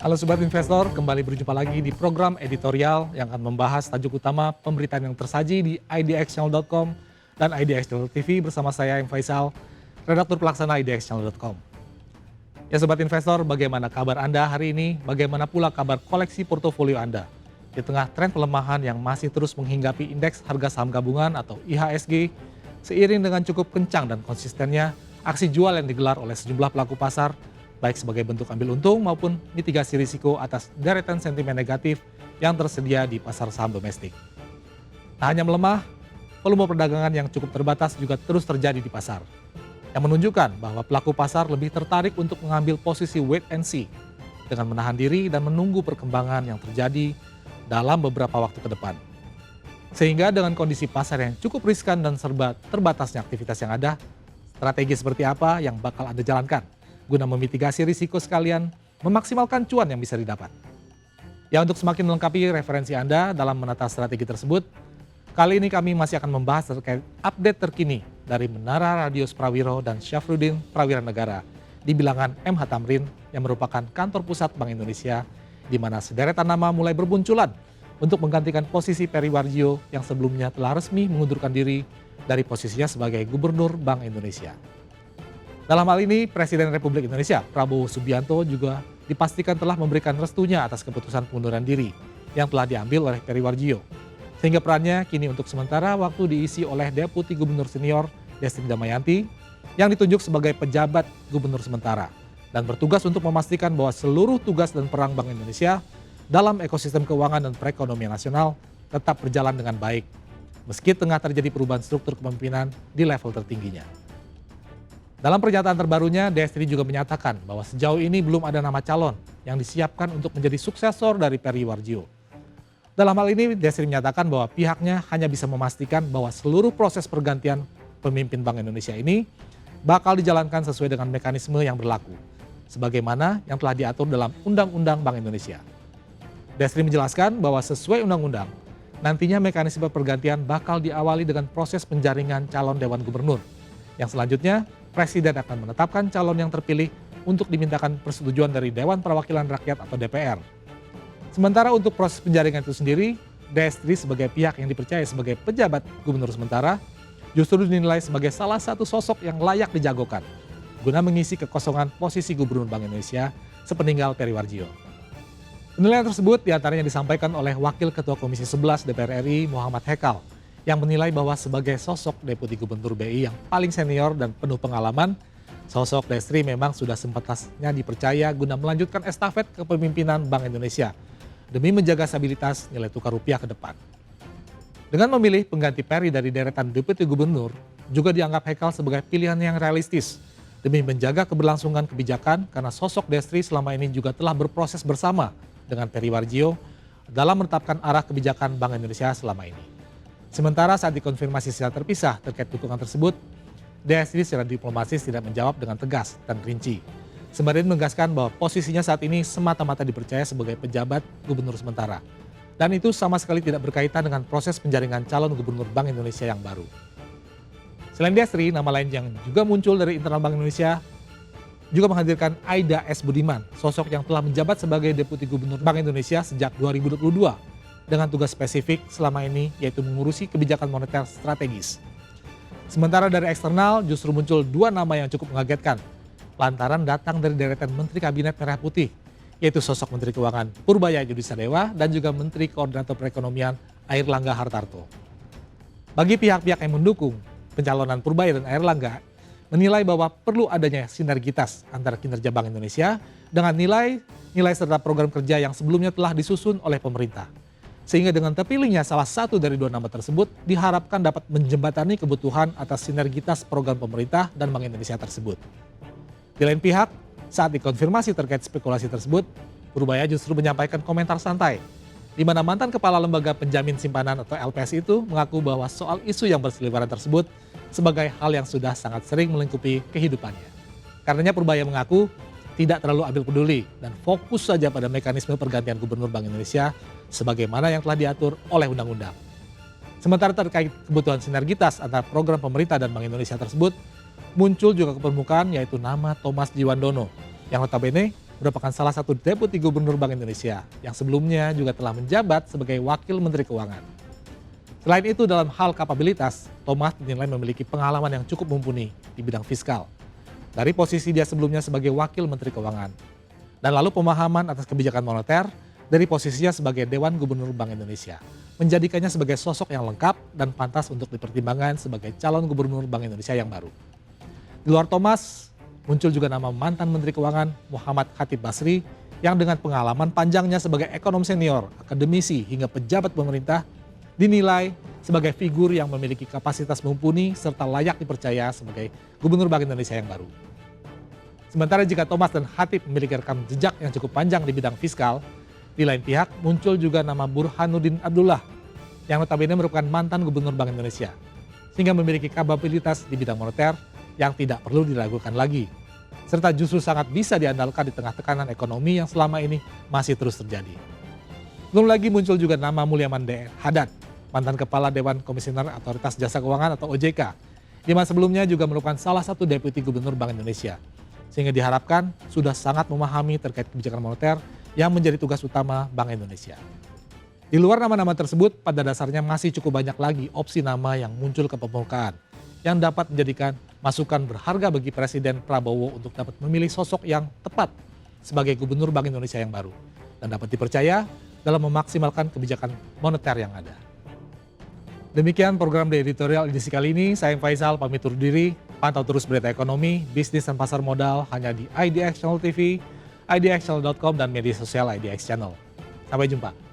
Halo Sobat Investor, kembali berjumpa lagi di program editorial yang akan membahas tajuk utama pemberitaan yang tersaji di idxchannel.com dan IDX TV bersama saya yang Faisal, redaktur pelaksana idxchannel.com. Ya Sobat Investor, bagaimana kabar Anda hari ini? Bagaimana pula kabar koleksi portofolio Anda? Di tengah tren pelemahan yang masih terus menghinggapi indeks harga saham gabungan atau IHSG, seiring dengan cukup kencang dan konsistennya aksi jual yang digelar oleh sejumlah pelaku pasar, baik sebagai bentuk ambil untung maupun mitigasi risiko atas deretan sentimen negatif yang tersedia di pasar saham domestik. Tak hanya melemah, volume perdagangan yang cukup terbatas juga terus terjadi di pasar, yang menunjukkan bahwa pelaku pasar lebih tertarik untuk mengambil posisi wait and see dengan menahan diri dan menunggu perkembangan yang terjadi dalam beberapa waktu ke depan. Sehingga dengan kondisi pasar yang cukup riskan dan serba terbatasnya aktivitas yang ada, strategi seperti apa yang bakal Anda jalankan guna memitigasi risiko sekalian memaksimalkan cuan yang bisa didapat. Ya, untuk semakin melengkapi referensi Anda dalam menata strategi tersebut, kali ini kami masih akan membahas terkait update terkini dari Menara Radius Prawiro dan Syafruddin Prawira Negara di bilangan MH Tamrin yang merupakan kantor pusat Bank Indonesia, di mana sederetan nama mulai berbunculan untuk menggantikan posisi Peri Warjio yang sebelumnya telah resmi mengundurkan diri dari posisinya sebagai Gubernur Bank Indonesia. Dalam hal ini, Presiden Republik Indonesia Prabowo Subianto juga dipastikan telah memberikan restunya atas keputusan pengunduran diri yang telah diambil oleh Peri Warjio. Sehingga perannya kini untuk sementara waktu diisi oleh Deputi Gubernur Senior Destri Damayanti yang ditunjuk sebagai pejabat gubernur sementara dan bertugas untuk memastikan bahwa seluruh tugas dan peran Bank Indonesia dalam ekosistem keuangan dan perekonomian nasional tetap berjalan dengan baik, meski tengah terjadi perubahan struktur kepemimpinan di level tertingginya. Dalam pernyataan terbarunya, Destri juga menyatakan bahwa sejauh ini belum ada nama calon yang disiapkan untuk menjadi suksesor dari Peri Warjio. Dalam hal ini, Destri menyatakan bahwa pihaknya hanya bisa memastikan bahwa seluruh proses pergantian pemimpin Bank Indonesia ini bakal dijalankan sesuai dengan mekanisme yang berlaku, sebagaimana yang telah diatur dalam Undang-Undang Bank Indonesia. Destri menjelaskan bahwa sesuai undang-undang, nantinya mekanisme pergantian bakal diawali dengan proses penjaringan calon Dewan Gubernur, yang selanjutnya Presiden akan menetapkan calon yang terpilih untuk dimintakan persetujuan dari Dewan Perwakilan Rakyat atau DPR. Sementara untuk proses penjaringan itu sendiri, Destri sebagai pihak yang dipercaya sebagai pejabat gubernur sementara justru dinilai sebagai salah satu sosok yang layak dijagokan guna mengisi kekosongan posisi Gubernur Bank Indonesia sepeninggal Peri Warjio. Penilaian tersebut diantaranya disampaikan oleh Wakil Ketua Komisi 11 DPR RI Muhammad Hekal, yang menilai bahwa sebagai sosok Deputi Gubernur BI yang paling senior dan penuh pengalaman, sosok Destri memang sudah sepantasnya dipercaya guna melanjutkan estafet kepemimpinan Bank Indonesia demi menjaga stabilitas nilai tukar rupiah ke depan. Dengan memilih pengganti Peri dari deretan Deputi Gubernur, juga dianggap Hekal sebagai pilihan yang realistis demi menjaga keberlangsungan kebijakan karena sosok Destri selama ini juga telah berproses bersama dengan Peri Warjio dalam menetapkan arah kebijakan Bank Indonesia selama ini. Sementara saat dikonfirmasi secara terpisah terkait dukungan tersebut, Destri secara diplomatis tidak menjawab dengan tegas dan rinci. Sembari menegaskan bahwa posisinya saat ini semata-mata dipercaya sebagai pejabat gubernur sementara. Dan itu sama sekali tidak berkaitan dengan proses penjaringan calon gubernur Bank Indonesia yang baru. Selain Destri, nama lain yang juga muncul dari internal Bank Indonesia juga menghadirkan Aida S. Budiman, sosok yang telah menjabat sebagai Deputi Gubernur Bank Indonesia sejak 2022. Dengan tugas spesifik selama ini yaitu mengurusi kebijakan moneter strategis. Sementara dari eksternal justru muncul dua nama yang cukup mengagetkan lantaran datang dari deretan Menteri Kabinet Merah Putih, yaitu sosok Menteri Keuangan Purbaya Yudisadewa dan juga Menteri Koordinator Perekonomian Airlangga Hartarto. Bagi pihak-pihak yang mendukung pencalonan Purbaya dan Airlangga, menilai bahwa perlu adanya sinergitas antara kinerja Bank Indonesia dengan nilai serta program kerja yang sebelumnya telah disusun oleh pemerintah. Sehingga dengan terpilihnya salah satu dari dua nama tersebut diharapkan dapat menjembatani kebutuhan atas sinergitas program pemerintah dan Bank Indonesia tersebut. Di lain pihak, saat dikonfirmasi terkait spekulasi tersebut, Purbaya justru menyampaikan komentar santai, di mana mantan Kepala Lembaga Penjamin Simpanan atau LPS itu mengaku bahwa soal isu yang berseliweran tersebut sebagai hal yang sudah sangat sering melingkupi kehidupannya. Karenanya Purbaya mengaku tidak terlalu ambil peduli dan fokus saja pada mekanisme pergantian Gubernur Bank Indonesia sebagaimana yang telah diatur oleh undang-undang. Sementara terkait kebutuhan sinergitas antara program pemerintah dan Bank Indonesia tersebut, muncul juga ke permukaan yaitu nama Thomas Jiwandono yang notabene merupakan salah satu Deputi Gubernur Bank Indonesia yang sebelumnya juga telah menjabat sebagai Wakil Menteri Keuangan. Selain itu, dalam hal kapabilitas, Thomas dinilai memiliki pengalaman yang cukup mumpuni di bidang fiskal. Dari posisi dia sebelumnya sebagai Wakil Menteri Keuangan. Dan lalu pemahaman atas kebijakan moneter dari posisinya sebagai Dewan Gubernur Bank Indonesia, menjadikannya sebagai sosok yang lengkap dan pantas untuk dipertimbangkan sebagai calon Gubernur Bank Indonesia yang baru. Di luar Thomas, muncul juga nama mantan Menteri Keuangan Muhammad Khatib Basri yang dengan pengalaman panjangnya sebagai ekonom senior, akademisi hingga pejabat pemerintah dinilai sebagai figur yang memiliki kapasitas mumpuni serta layak dipercaya sebagai Gubernur Bank Indonesia yang baru. Sementara jika Thomas dan Khatib memiliki rekam jejak yang cukup panjang di bidang fiskal, di lain pihak muncul juga nama Burhanuddin Abdullah yang notabene merupakan mantan Gubernur Bank Indonesia, sehingga memiliki kapabilitas di bidang moneter yang tidak perlu diragukan lagi, serta justru sangat bisa diandalkan di tengah tekanan ekonomi yang selama ini masih terus terjadi. Belum lagi muncul juga nama Mulyaman D. Haddad, mantan Kepala Dewan Komisioner Otoritas Jasa Keuangan atau OJK, di masa sebelumnya juga merupakan salah satu Deputi Gubernur Bank Indonesia, sehingga diharapkan sudah sangat memahami terkait kebijakan moneter yang menjadi tugas utama Bank Indonesia. Di luar nama-nama tersebut, pada dasarnya masih cukup banyak lagi opsi nama yang muncul ke permukaan, yang dapat menjadikan masukan berharga bagi Presiden Prabowo untuk dapat memilih sosok yang tepat sebagai Gubernur Bank Indonesia yang baru, dan dapat dipercaya dalam memaksimalkan kebijakan moneter yang ada. Demikian program The Editorial edisi kali ini. Saya Faisal pamit undur diri. Pantau terus berita ekonomi, bisnis dan pasar modal hanya di IDX Channel TV, idxchannel.com dan media sosial IDX Channel. Sampai jumpa.